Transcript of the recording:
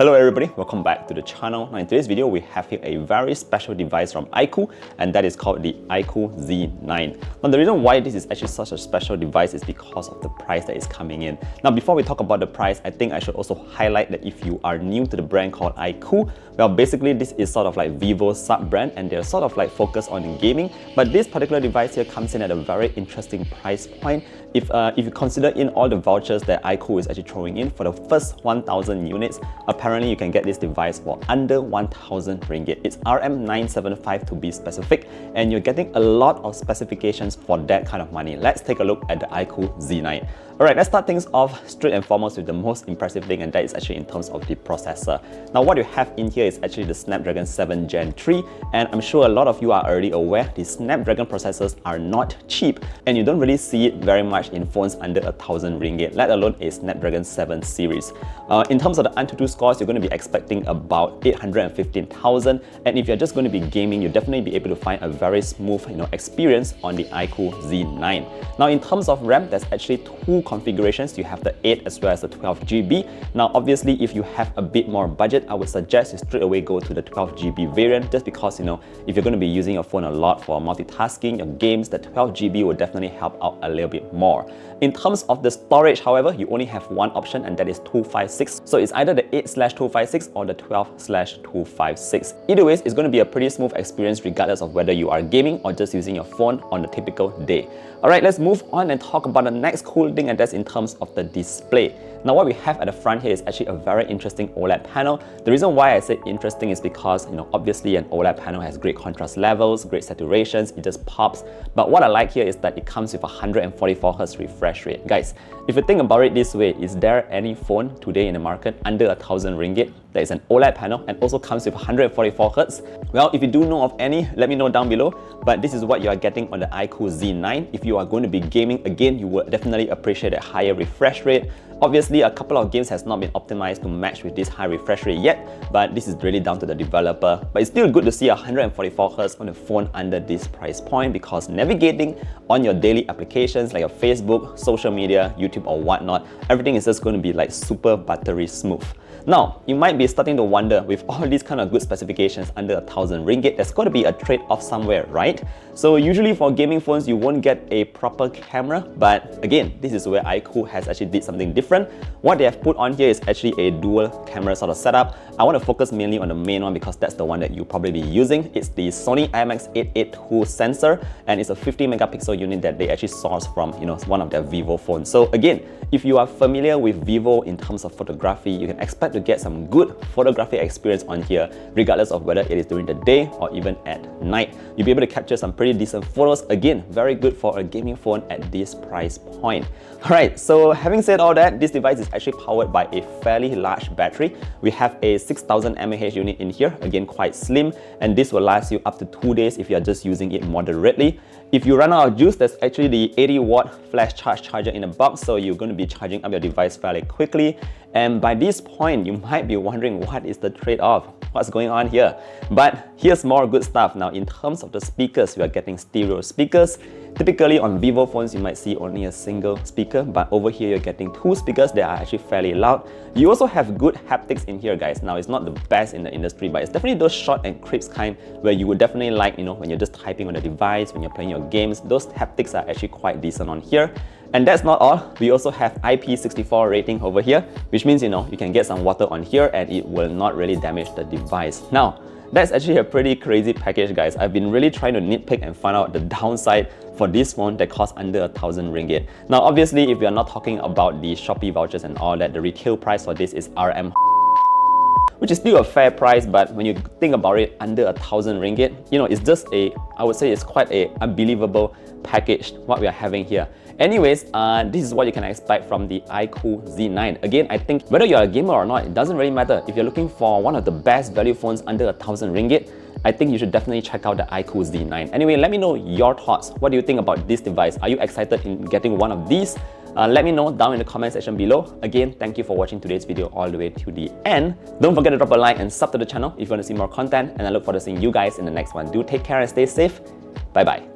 Hello everybody, welcome back to the channel. Now in today's video, we have here a very special device from iQOO, and that is called the iQOO Z9. Now the reason why this is actually such a special device is because of the price that is coming in. Now before we talk about the price, I think I should also highlight that if you are new to the brand called iQOO, well basically this is sort of like Vivo's sub-brand and they're sort of like focused on gaming, but this particular device here comes in at a very interesting price point. If you consider in all the vouchers that iQOO is actually throwing in for the first 1,000 units, apparently you can get this device for under 1,000 ringgit. It's RM975 to be specific, and you're getting a lot of specifications for that kind of money. Let's take a look at the iQOO Z9. Alright, let's start things off straight and foremost with the most impressive thing, and that is actually in terms of the processor. Now what you have in here is actually the Snapdragon 7 Gen 3, and I'm sure a lot of you are already aware the Snapdragon processors are not cheap, and you don't really see it very much in phones under 1,000 ringgit, let alone a Snapdragon 7 series. In terms of the AnTuTu scores, you're going to be expecting about 815,000, and if you're just going to be gaming, you'll definitely be able to find a very smooth experience on the iQOO Z9. Now in terms of RAM, there's actually two configurations. You have the 8 as well as the 12GB. Now obviously if you have a bit more budget, I would suggest you straight away go to the 12GB variant, just because if you're going to be using your phone a lot for multitasking, your games, the 12GB will definitely help out a little bit more. In terms of the storage, however, you only have one option, and that is 256. So it's either the 8/256 or the 12/256. Either way, it's going to be a pretty smooth experience regardless of whether you are gaming or just using your phone on a typical day. Alright, let's move on and talk about the next cool thing, and that's in terms of the display. Now what we have at the front here is actually a very interesting OLED panel. The reason why I say interesting is because obviously an OLED panel has great contrast levels, great saturations, it just pops. But what I like here is that it comes with a 144Hz refresh rate. Guys, if you think about it this way, is there any phone today in the market under 1,000 ringgit that is an OLED panel and also comes with 144Hz? Well, if you do know of any, let me know down below. But this is what you are getting on the iQOO Z9. If you are going to be gaming, again, you will definitely appreciate a higher refresh rate. Obviously, a couple of games has not been optimized to match with this high refresh rate yet, but this is really down to the developer. But it's still good to see 144Hz on a phone under this price point, because navigating on your daily applications like your Facebook, social media, YouTube or whatnot, everything is just going to be like super buttery smooth. Now, you might be starting to wonder, with all these kind of good specifications under 1,000 ringgit, there's got to be a trade-off somewhere, right? So usually for gaming phones, you won't get a proper camera, but again, this is where iQOO has actually did something different. What they have put on here is actually a dual camera sort of setup. I want to focus mainly on the main one because that's the one that you'll probably be using. It's the Sony IMX882 sensor, and it's a 50 megapixel unit that they actually source from one of their Vivo phones. So again, if you are familiar with Vivo in terms of photography, you can expect to get some good photography experience on here, regardless of whether it is during the day or even at night. You'll be able to capture some pretty decent photos. Again, very good for a gaming phone at this price point. Alright, so having said all that, this device is actually powered by a fairly large battery. We have a 6,000 mAh unit in here, again quite slim, and this will last you up to 2 days if you're just using it moderately. If you run out of juice, there's actually the 80-watt flash charge charger in the box, so you're going to be charging up your device fairly quickly. And by this point, you might be wondering, what is the trade-off? What's going on here? But here's more good stuff. Now, in terms of the speakers, we are getting stereo speakers. Typically on Vivo phones, you might see only a single speaker, but over here you're getting two speakers that are actually fairly loud. You also have good haptics in here, guys. Now, it's not the best in the industry, but it's definitely those short and crisp kind where you would definitely like, when you're just typing on the device, when you're playing your games, those haptics are actually quite decent on here. And that's not all. We also have IP64 rating over here, which means you can get some water on here and it will not really damage the device. Now, that's actually a pretty crazy package, guys. I've been really trying to nitpick and find out the downside for this phone that costs under 1,000 ringgit. Now, obviously, if we are not talking about the Shopee vouchers and all that, the retail price for this is RM, which is still a fair price, but when you think about it, under 1,000 ringgit, it's just I would say it's quite a unbelievable package what we are having here. Anyways, this is what you can expect from the iQOO Z9. Again, I think whether you're a gamer or not, it doesn't really matter. If you're looking for one of the best value phones under 1,000 ringgit, I think you should definitely check out the iQOO Z9. Anyway, let me know your thoughts. What do you think about this device? Are you excited in getting one of these? Let me know down in the comment section below. Again, thank you for watching today's video all the way to the end. Don't forget to drop a like and sub to the channel if you want to see more content, and I look forward to seeing you guys in the next one. Do take care and stay safe. Bye bye.